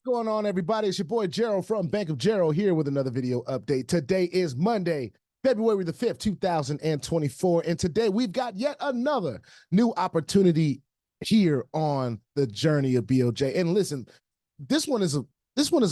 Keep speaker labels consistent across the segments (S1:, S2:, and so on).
S1: Going on, everybody? It's your boy Gerald from Bank of Gerald here with another video update. Today is Monday, February the 5th, 2024, and today we've got yet another new opportunity here on the journey of BOJ. And listen, this one is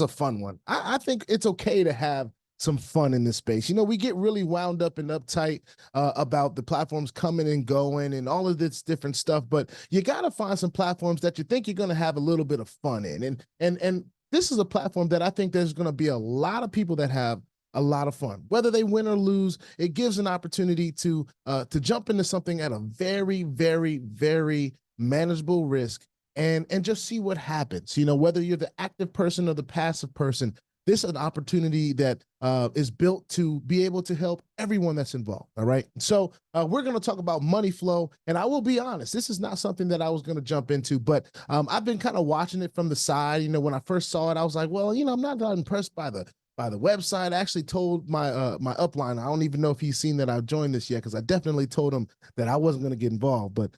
S1: a fun one. I think it's okay to have some fun in this space. You know, we get really wound up and uptight about the platforms coming and going and all of this different stuff, but you got to find some platforms that you think you're going to have a little bit of fun in. And this is a platform that I think there's going to be a lot of people that have a lot of fun. Whether they win or lose, it gives an opportunity to jump into something at a very, very, very manageable risk and just see what happens. You know, whether you're the active person or the passive person, this is an opportunity that is built to be able to help everyone that's involved, all right? So we're going to talk about money flow, and I will be honest, this is not something that I was going to jump into, but I've been kind of watching it from the side. You know, when I first saw it, I was like, well, you know, I'm not that impressed by the website. I actually told my my upline, I don't even know if he's seen that I've joined this yet, because I definitely told him that I wasn't going to get involved. But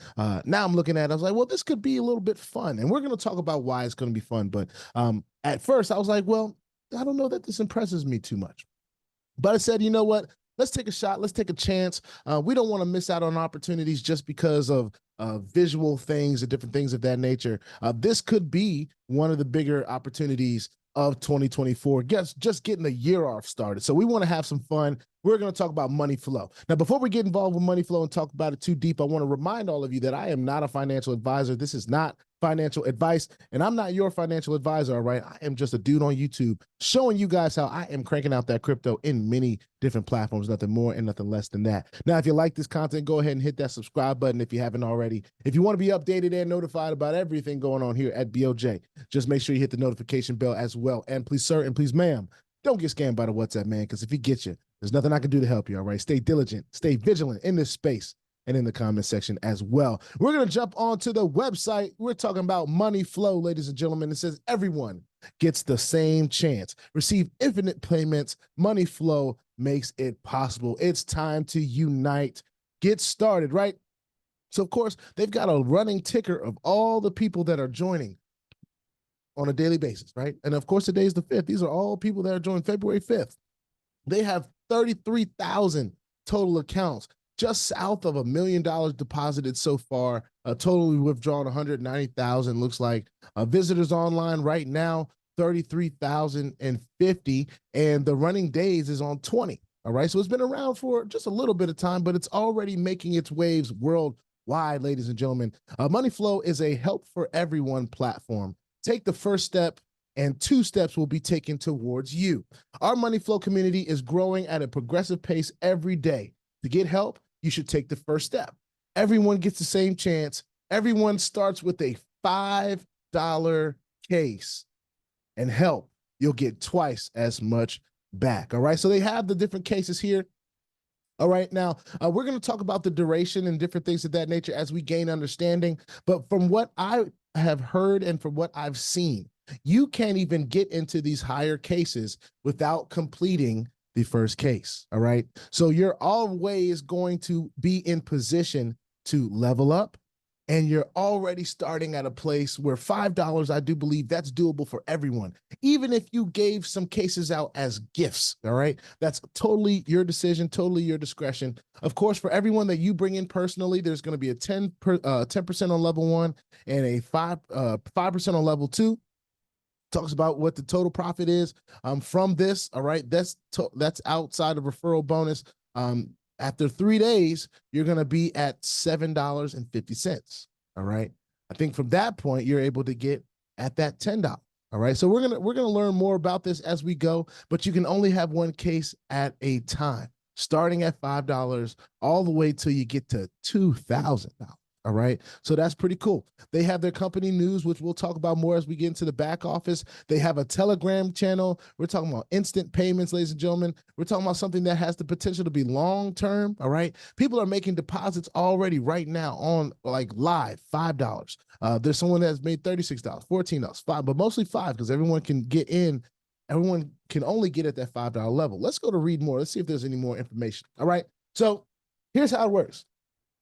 S1: now I'm looking at it, I was like, well, this could be a little bit fun, and we're going to talk about why it's going to be fun. But at first I was like, well, I don't know that this impresses me too much. But I said, you know what? Let's take a shot. Let's take a chance. We don't want to miss out on opportunities just because of visual things and different things of that nature. This could be one of the bigger opportunities of 2024, just getting the year off started. So we want to have some fun. We're going to talk about money flow. Now, before we get involved with money flow and talk about it too deep, I want to remind all of you that I am not a financial advisor. This is not financial advice, and I'm not your financial advisor, all right? I am just a dude on YouTube showing you guys how I am cranking out that crypto in many different platforms, nothing more and nothing less than that. Now, if you like this content, go ahead and hit that subscribe button if you haven't already. If you want to be updated and notified about everything going on here at BOJ, just make sure you hit the notification bell as well. And please, sir, and please, ma'am, don't get scammed by the WhatsApp, man, because if he gets you, there's nothing I can do to help you, all right? Stay diligent, stay vigilant in this space and in the comment section as well. We're going to jump onto the website. We're talking about money flow, ladies and gentlemen. It says everyone gets the same chance. Receive infinite payments. Money flow makes it possible. It's time to unite. Get started, right? So, of course, they've got a running ticker of all the people that are joining on a daily basis, right? And, of course, today is the 5th. These are all people that are joining February 5th. They have 33,000 total accounts. Just south of $1 million deposited so far. Totally withdrawn 190,000. Looks like visitors online right now 33,050, and the running days is on 20. All right, so it's been around for just a little bit of time, but it's already making its waves worldwide, ladies and gentlemen. Money Flow is a help for everyone platform. Take the first step, and 2 steps will be taken towards you. Our Money Flow community is growing at a progressive pace every day. To get help, you should take the first step. Everyone gets the same chance. Everyone starts with a $5 case, and help, you'll get twice as much back. All right, so they have the different cases here. All right, now we're going to talk about the duration and different things of that nature as we gain understanding. But from what I have heard and from what I've seen, you can't even get into these higher cases without completing the first case, all right? So you're always going to be in position to level up, and you're already starting at a place where $5, I do believe that's doable for everyone. Even if you gave some cases out as gifts, all right? That's totally your decision, totally your discretion. Of course, for everyone that you bring in personally, there's gonna be a 10% on level 1 and a 5% on level 2. Talks about what the total profit is from this. All right, that's outside of referral bonus. After 3 days, you're going to be at $7.50. All right, I think from that point you're able to get at that $10. All right, so we're gonna learn more about this as we go, but you can only have 1 case at a time, starting at $5 all the way till you get to $2,000. All right, so that's pretty cool. They have their company news, which we'll talk about more as we get into the back office. They have a Telegram channel. We're talking about instant payments, ladies and gentlemen. We're talking about something that has the potential to be long-term, all right? People are making deposits already right now on like live, $5. There's someone that's made $36, $14, $5, but mostly $5 because everyone can get in. Everyone can only get at that $5 level. Let's go to read more. Let's see if there's any more information, all right? So here's how it works.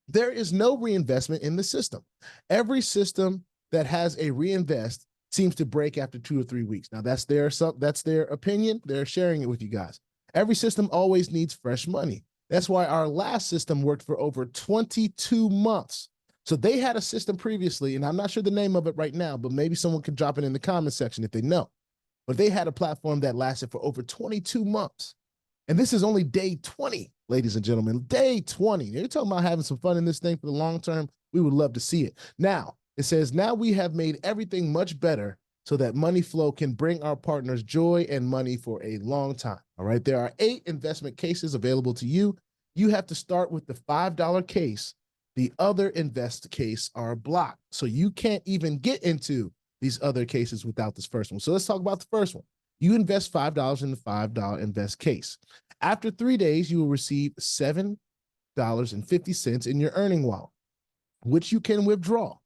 S1: There is no reinvestment in the system. Every system that has a reinvest seems to break after 2 or 3 weeks. Now that's their opinion. They're sharing it with you guys. Every system always needs fresh money. That's why our last system worked for over 22 months. So they had a system previously, and I'm not sure the name of it right now, but maybe someone can drop it in the comment section if they know. But they had a platform that lasted for over 22 months. And this is only day 20, ladies and gentlemen, day 20. You're talking about having some fun in this thing for the long term. We would love to see it. Now, it says, now we have made everything much better so that money flow can bring our partners joy and money for a long time. All right. There are 8 investment cases available to you. You have to start with the $5 case. The other invest case are blocked. So you can't even get into these other cases without this first one. So let's talk about the first one. You invest $5 in the $5 invest case. After 3 days, you will receive $7.50 in your earning wallet, which you can withdraw.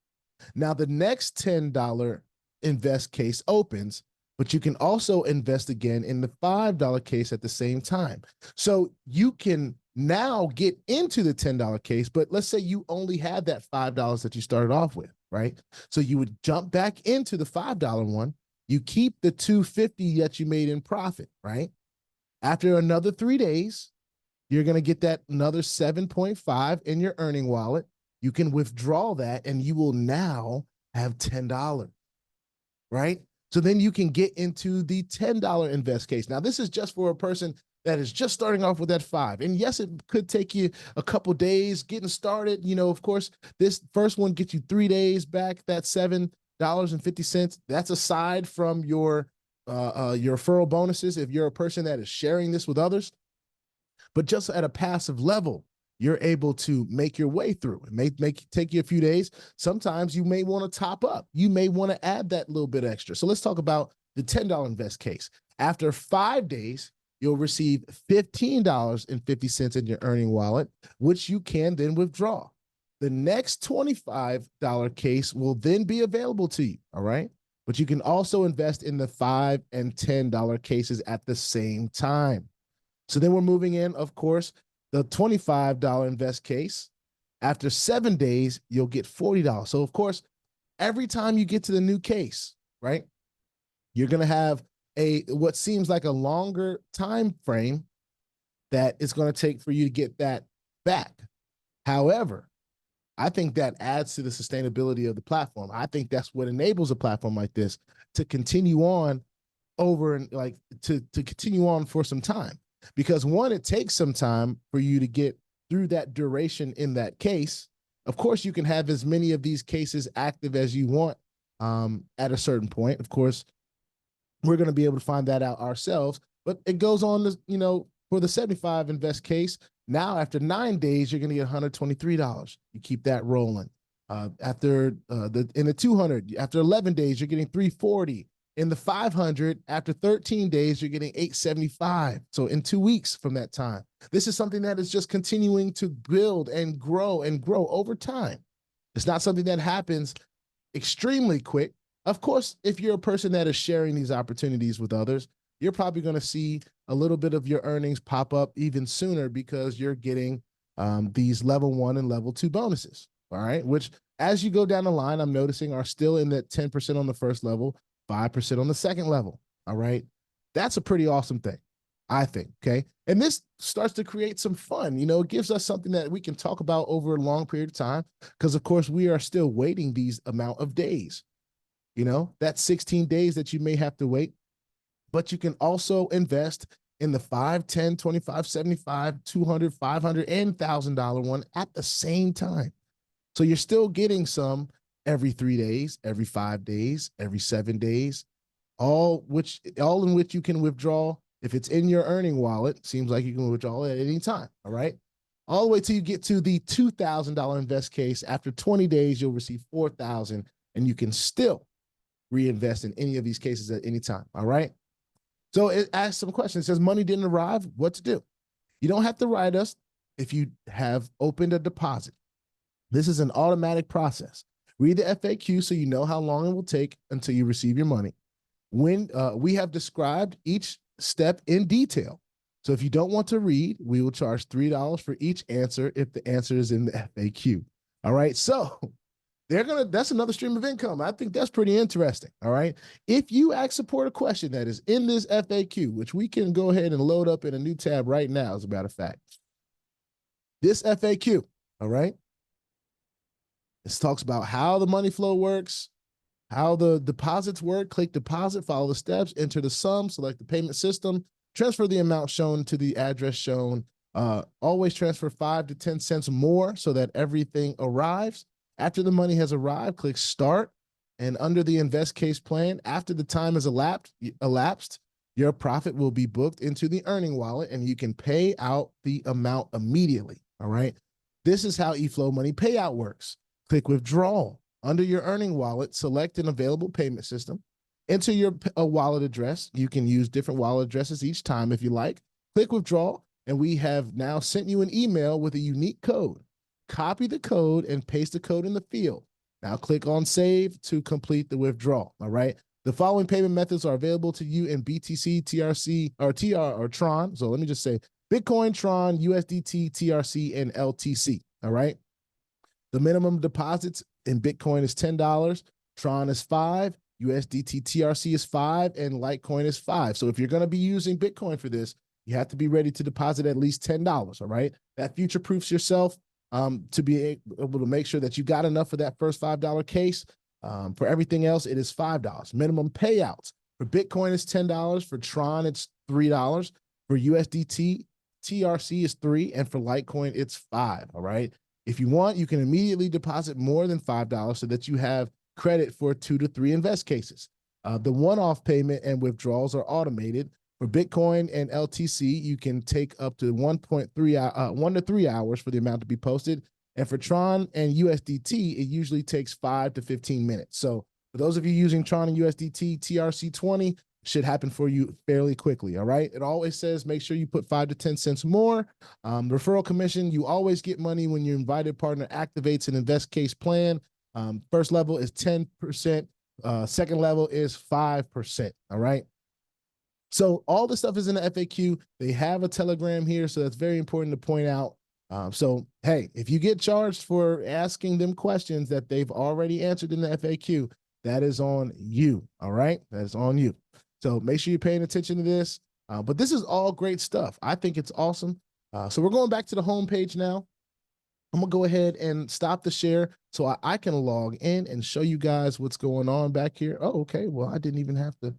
S1: Now, the next $10 invest case opens, but you can also invest again in the $5 case at the same time. So you can now get into the $10 case, but let's say you only had that $5 that you started off with, right? So you would jump back into the $5 one. You keep the $2.50 that you made in profit, right? After another 3 days, you're going to get that another 7.5 in your earning wallet. You can withdraw that and you will now have $10, right? So then you can get into the $10 invest case. Now, this is just for a person that is just starting off with that 5. And yes, it could take you a couple days getting started. You know, of course, this first one gets you 3 days back, that $7.50. That's aside from your referral bonuses if you're a person that is sharing this with others. But just at a passive level, you're able to make your way through. It may take you a few days. Sometimes you may want to top up. You may want to add that little bit extra. So let's talk about the $10 invest case. After 5 days, you'll receive $15.50 in your earning wallet, which you can then withdraw. The next $25 case will then be available to you, all right? But you can also invest in the $5 and $10 cases at the same time. So then we're moving in, of course, the $25 invest case. After 7 days, you'll get $40. So, of course, every time you get to the new case, right, you're going to have what seems like a longer time frame that it's going to take for you to get that back. However, I think that adds to the sustainability of the platform. I think that's what enables a platform like this to continue on over and to continue on for some time. Because one, it takes some time for you to get through that duration in that case. Of course, you can have as many of these cases active as you want at a certain point. Of course, we're going to be able to find that out ourselves. But it goes on to, you know, for the 75 invest case, now after 9 days, you're going to get $123. You keep that rolling. In the 200, after 11 days, you're getting $340. In the 500, after 13 days, you're getting $875. So in 2 weeks from that time, this is something that is just continuing to build and grow over time. It's not something that happens extremely quick. Of course, if you're a person that is sharing these opportunities with others, you're probably going to see a little bit of your earnings pop up even sooner because you're getting these level 1 and level 2 bonuses. All right, which as you go down the line, I'm noticing are still in that 10% on the first level, 5% on the second level. All right. That's a pretty awesome thing, I think. Okay. And this starts to create some fun. You know, it gives us something that we can talk about over a long period of time because, of course, we are still waiting these amount of days. You know, that's 16 days that you may have to wait. But you can also invest in the 5, 10, 25, 75, 200, 500, and $1,000 one at the same time. So you're still getting some every 3 days, every 5 days, every 7 days, all in which you can withdraw. If it's in your earning wallet, seems like you can withdraw at any time. All right. All the way till you get to the $2,000 invest case. After 20 days, you'll receive $4,000 and you can still reinvest in any of these cases at any time. All right. So it asks some questions. It says money didn't arrive. What to do? You don't have to write us if you have opened a deposit. This is an automatic process. Read the FAQ so you know how long it will take until you receive your money. When we have described each step in detail. So if you don't want to read, we will charge $3 for each answer if the answer is in the FAQ. All right. So that's another stream of income. I think that's pretty interesting. All right. If you ask support a question that is in this FAQ, which we can go ahead and load up in a new tab right now, as a matter of fact, this FAQ, all right, this talks about how the money flow works, how the deposits work. Click deposit, follow the steps, enter the sum, select the payment system, transfer the amount shown to the address shown. Always transfer 5 to 10 cents more so that everything arrives. After the money has arrived, click start. And under the invest case plan, after the time has elapsed, your profit will be booked into the earning wallet and you can pay out the amount immediately. All right. This is how eFlow Money Payout works. Click withdrawal. Under your earning wallet, select an available payment system. Enter your wallet address. You can use different wallet addresses each time if you like. Click withdrawal, and we have now sent you an email with a unique code. Copy the code and paste the code in the field. Now click on save to complete the withdrawal. All right. The following payment methods are available to you in BTC, TRC, or TR or Tron. So let me just say Bitcoin, Tron, USDT, TRC, and LTC. All right. The minimum deposits in Bitcoin is $10, Tron is $5, USDT TRC is $5, and Litecoin is $5. So if you're going to be using Bitcoin for this, you have to be ready to deposit at least $10, all right? That future-proofs yourself to be able to make sure that you got enough for that first $5 case. For everything else, it is $5. Minimum payouts. For Bitcoin, it's $10. For Tron, it's $3. For USDT, TRC is $3, and for Litecoin, it's $5, all right? If you want, you can immediately deposit more than $5 so that you have credit for 2 to 3 invest cases. The one-off payment and withdrawals are automated. For Bitcoin and LTC, you can take up to 1 to 3 hours for the amount to be posted. And for Tron and USDT, it usually takes 5 to 15 minutes. So for those of you using Tron and USDT, TRC20 should happen for you fairly quickly, all right? It always says make sure you put 5 to 10 cents more. Referral commission, you always get money when your invited partner activates an invest case plan. First level is 10%. Second level is 5%, all right? So all the stuff is in the FAQ. They have a Telegram here, so that's very important to point out. So, hey, if you get charged for asking them questions that they've already answered in the FAQ, that is on you, all right? That is on you. So make sure you're paying attention to this. But this is all great stuff. I think it's awesome. So we're going back to the home page now. I'm going to go ahead and stop the share so I can log in and show you guys what's going on back here. Oh, okay. Well, I didn't even have to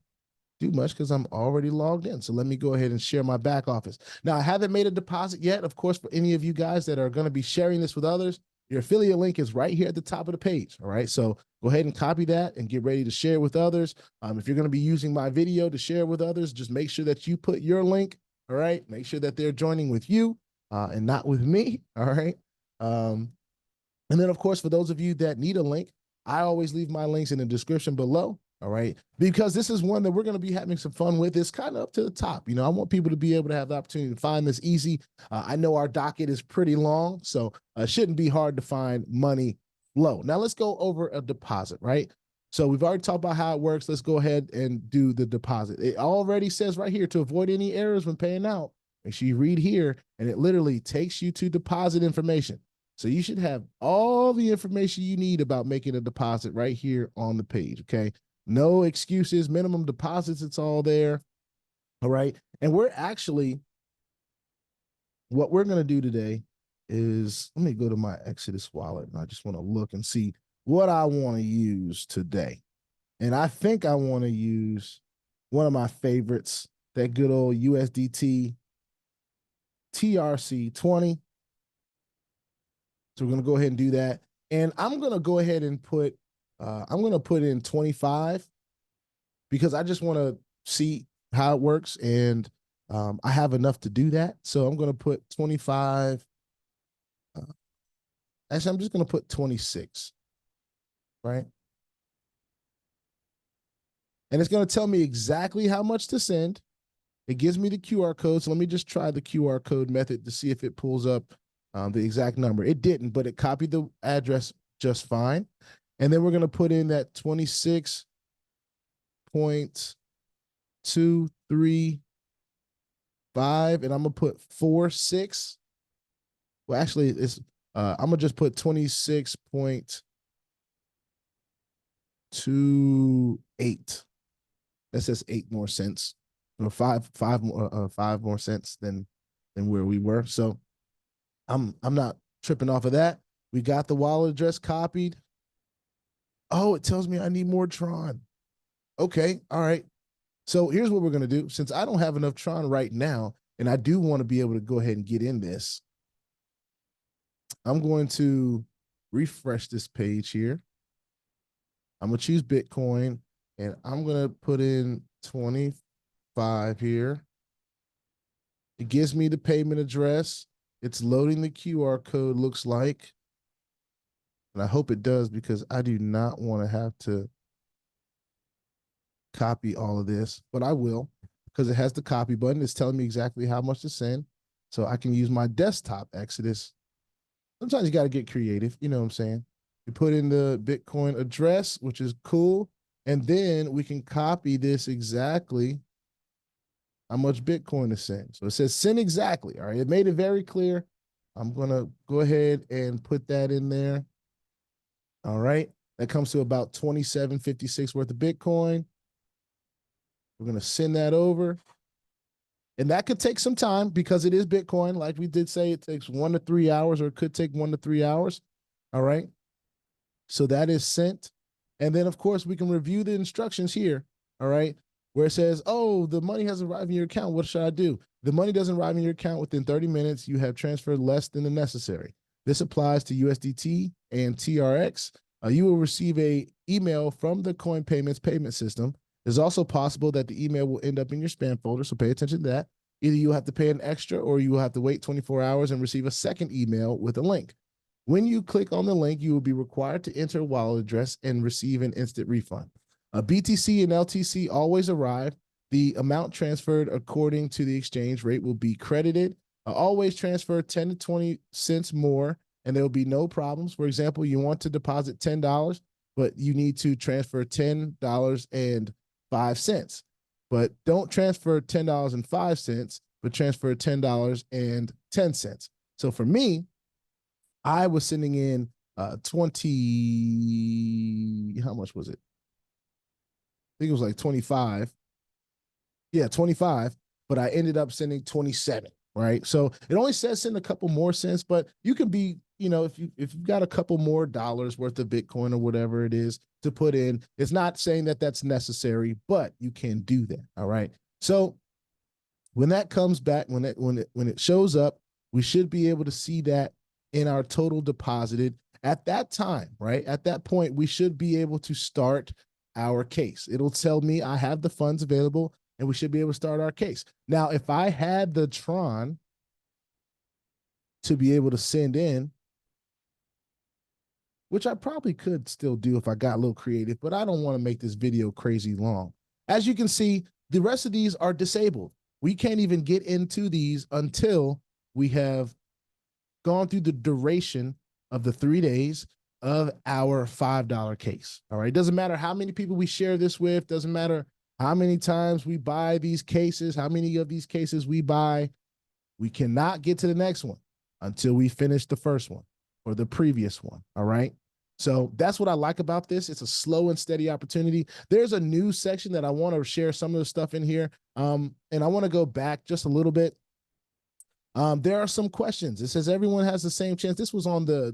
S1: do much because I'm already logged in. So let me go ahead and share my back office. Now, I haven't made a deposit yet. Of course, for any of you guys that are going to be sharing this with others, your affiliate link is right here at the top of the page. All right. So go ahead and copy that and get ready to share with others. If you're going to be using my video to share with others, just make sure that you put your link. All right. Make sure that they're joining with you and not with me. All right. And then, of course, for those of you that need a link, I always leave my links in the description below. All right. Because this is one that we're going to be having some fun with. It's kind of up to the top. You know, I want people to be able to have the opportunity to find this easy. I know our docket is pretty long, so it shouldn't be hard to find money flow. Now let's go over a deposit, right? So we've already talked about how it works. Let's go ahead and do the deposit. It already says right here to avoid any errors when paying out. Make sure you read here, and it literally takes you to deposit information. So you should have all the information you need about making a deposit right here on the page, okay? No excuses, minimum deposits, it's all there. All right. And we're actually, what we're going to do today is, let me go to my Exodus wallet. And I just want to look and see what I want to use today. And I think I want to use one of my favorites, that good old USDT TRC20. So we're going to go ahead and do that. And I'm going to go ahead and put, I'm going to put in 25 because I just want to see how it works. And I have enough to do that. So I'm going to put 25. Actually, I'm just going to put 26, right? And it's going to tell me exactly how much to send. It gives me the QR code. So let me just try the QR code method to see if it pulls up the exact number. It didn't, but it copied the address just fine. And then we're going to put in that 26.235, and I'm going to put 46. Well, actually, it's I'm going to just put 26.235. to 8. That says 8 more cents, or five more cents than where we were. So I'm not tripping off of that. We got the wallet address copied. Oh, it tells me I need more Tron. Okay, all right. So here's what we're gonna do. Since I don't have enough Tron right now, and I do want to be able to go ahead and get in this, I'm going to refresh this page here. I'm gonna choose Bitcoin, and I'm gonna put in 25 here. It gives me the payment address. It's loading the QR code, looks like. And I hope it does, because I do not want to have to copy all of this, but I will, because it has the copy button. It's telling me exactly how much to send. So I can use my desktop Exodus. Sometimes you got to get creative. You know what I'm saying? You put in the Bitcoin address, which is cool. And then we can copy this exactly how much Bitcoin to send. So it says send exactly. All right. It made it very clear. I'm going to go ahead and put that in there. All right. That comes to about 27.56 worth of Bitcoin. We're going to send that over. And that could take some time, because it is Bitcoin. Like we did say, it takes 1 to 3 hours, or it could take 1 to 3 hours. All right. So that is sent. And then, of course, we can review the instructions here. All right. Where it says, oh, the money has arrived in your account. What should I do? The money doesn't arrive in your account within 30 minutes. You have transferred less than the necessary. This applies to USDT and TRX. You will receive an email from the coin payments payment system. It's also possible that the email will end up in your spam folder, so pay attention to that. Either you have to pay an extra, or you will have to wait 24 hours and receive a second email with a link. When you click on the link, you will be required to enter a wallet address and receive an instant refund. BTC and LTC always arrive. The amount transferred according to the exchange rate will be credited. Always transfer 10 to 20 cents more, and there will be no problems. For example, you want to deposit $10, but you need to transfer $10.05. But don't transfer $10.05, but transfer $10.10. So for me, I was sending in 20, how much was it? I think it was like 25. Yeah, 25, but I ended up sending 27, right? So it only says send a couple more cents, but you can be, if you've got a couple more dollars worth of Bitcoin or whatever it is to put in, it's not saying that that's necessary, but you can do that. All right. So when that comes back, when it shows up, we should be able to see that in our total deposited at that time, right? At that point, we should be able to start our case. It'll tell me I have the funds available, and we should be able to start our case. Now, if I had the Tron to be able to send in, which I probably could still do if I got a little creative, but I don't want to make this video crazy long. As you can see, the rest of these are disabled. We can't even get into these until we have gone through the duration of the 3 days of our $5 case. All right. It doesn't matter how many people we share this with, doesn't matter how many times we buy these cases, how many of these cases we buy. We cannot get to the next one until we finish the first one or the previous one. All right. So that's what I like about this. It's a slow and steady opportunity. There's a news section that I want to share some of the stuff in here. And I want to go back just a little bit. There are some questions. It says everyone has the same chance. This was on the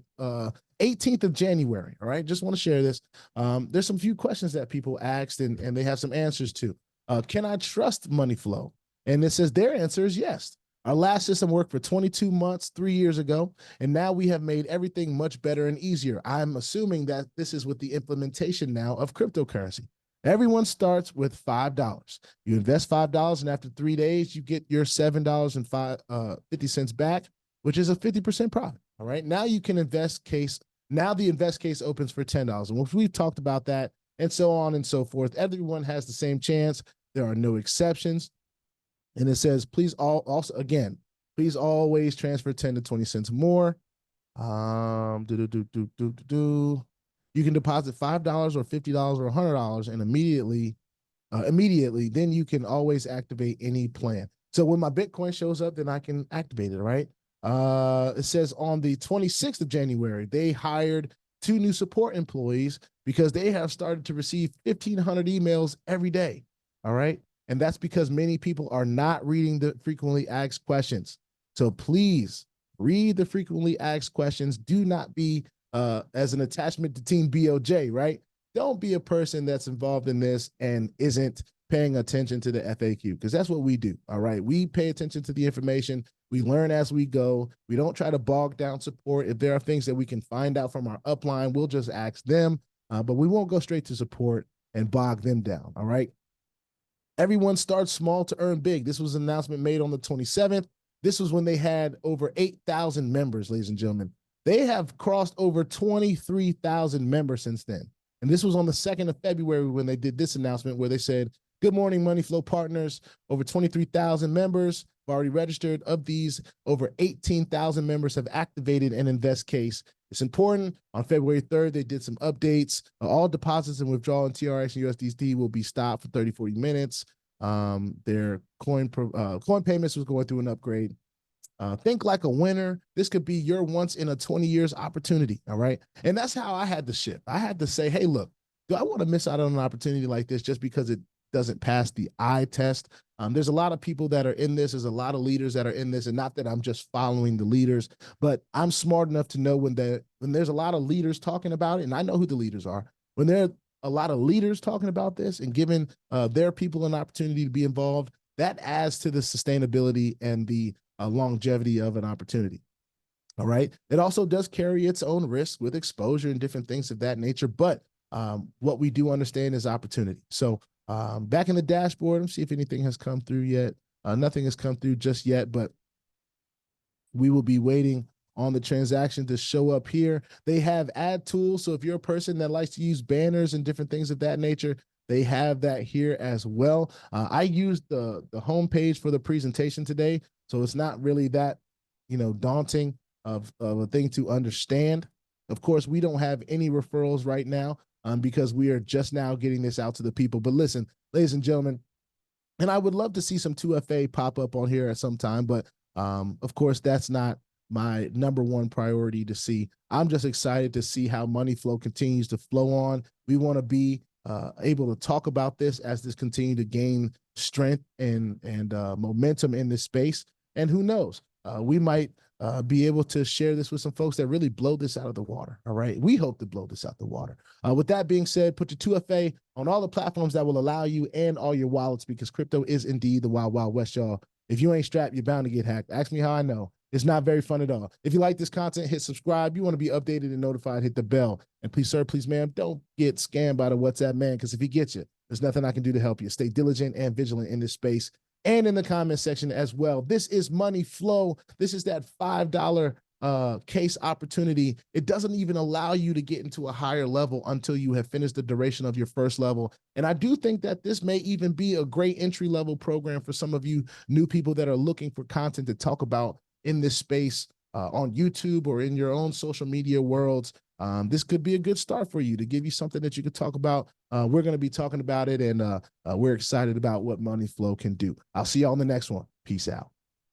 S1: 18th of January. All right. Just want to share this. There's some few questions that people asked, and they have some answers to. Can I trust money flow? And it says their answer is yes. Our last system worked for 22 months, 3 years ago, and now we have made everything much better and easier. I'm assuming that this is with the implementation now of cryptocurrency. Everyone starts with $5. You invest $5, and after 3 days, you get your $7.50 back, which is a 50% profit. All right. Now you can invest case. Now the invest case opens for $10. And we've talked about that, and so on and so forth. Everyone has the same chance. There are no exceptions. And it says, please always transfer 10 to 20 cents more. You can deposit $5 or $50 or $100, and immediately, then you can always activate any plan. So when my Bitcoin shows up, then I can activate it, right? It says on the 26th of January, they hired 2 new support employees because they have started to receive 1,500 emails every day. All right. And that's because many people are not reading the frequently asked questions. So please read the frequently asked questions. Do not be as an attachment to Team BOJ, right? Don't be a person that's involved in this and isn't paying attention to the FAQ, because that's what we do. All right. We pay attention to the information. We learn as we go. We don't try to bog down support. If there are things that we can find out from our upline, we'll just ask them, but we won't go straight to support and bog them down. All right. Everyone starts small to earn big. This was an announcement made on the 27th. This was when they had over 8,000 members, ladies and gentlemen. They have crossed over 23,000 members since then. And this was on the 2nd of February when they did this announcement where they said, good morning, Money Flow partners. Over 23,000 members have already registered. Of these, over 18,000 members have activated an invest case. It's important. On February 3rd, they did some updates. All deposits and withdrawal in TRX and USDT will be stopped for 30, 40 minutes. Their coin payments was going through an upgrade. Think like a winner. This could be your once in a 20 years opportunity. All right. And that's how I had to shift. I had to say, hey, look, do I want to miss out on an opportunity like this just because it doesn't pass the eye test? There's a lot of people that are in this. There's a lot of leaders that are in this, and not that I'm just following the leaders, but I'm smart enough to know when there's a lot of leaders talking about it, and I know who the leaders are. When there are a lot of leaders talking about this and giving their people an opportunity to be involved, that adds to the sustainability and the longevity of an opportunity. All right. It also does carry its own risk with exposure and different things of that nature, but what we do understand is opportunity. So back in the dashboard, let's see if anything has come through yet. Nothing has come through just yet, but we will be waiting on the transaction to show up here. They have add tools. So if you're a person that likes to use banners and different things of that nature, they have that here as well. I used the homepage for the presentation today, so it's not really that, daunting of a thing to understand. Of course, we don't have any referrals right now because we are just now getting this out to the people. But listen, ladies and gentlemen, and I would love to see some 2FA pop up on here at some time, but of course, that's not my #1 priority to see. I'm just excited to see how money flow continues to flow on. We want to be able to talk about this as this continues to gain strength and momentum in this space. And who knows, we might be able to share this with some folks that really blow this out of the water. All right. We hope to blow this out the water. With that being said, put your 2FA on all the platforms that will allow you and all your wallets, because crypto is indeed the wild, wild west, y'all. If you ain't strapped, you're bound to get hacked. Ask me how I know. It's not very fun at all. If you like this content, hit subscribe. You want to be updated and notified, hit the bell. And please, sir, please, ma'am, don't get scammed by the WhatsApp man, because if he gets you, there's nothing I can do to help you. Stay diligent and vigilant in this space and in the comment section as well. This is Money Flow. This is that $5 case opportunity. It doesn't even allow you to get into a higher level until you have finished the duration of your first level. And I do think that this may even be a great entry level program for some of you new people that are looking for content to talk about in this space on YouTube or in your own social media worlds. This could be a good start for you to give you something that you could talk about. We're going to be talking about it, and we're excited about what Money Flow can do. I'll see y'all on the next one. Peace out.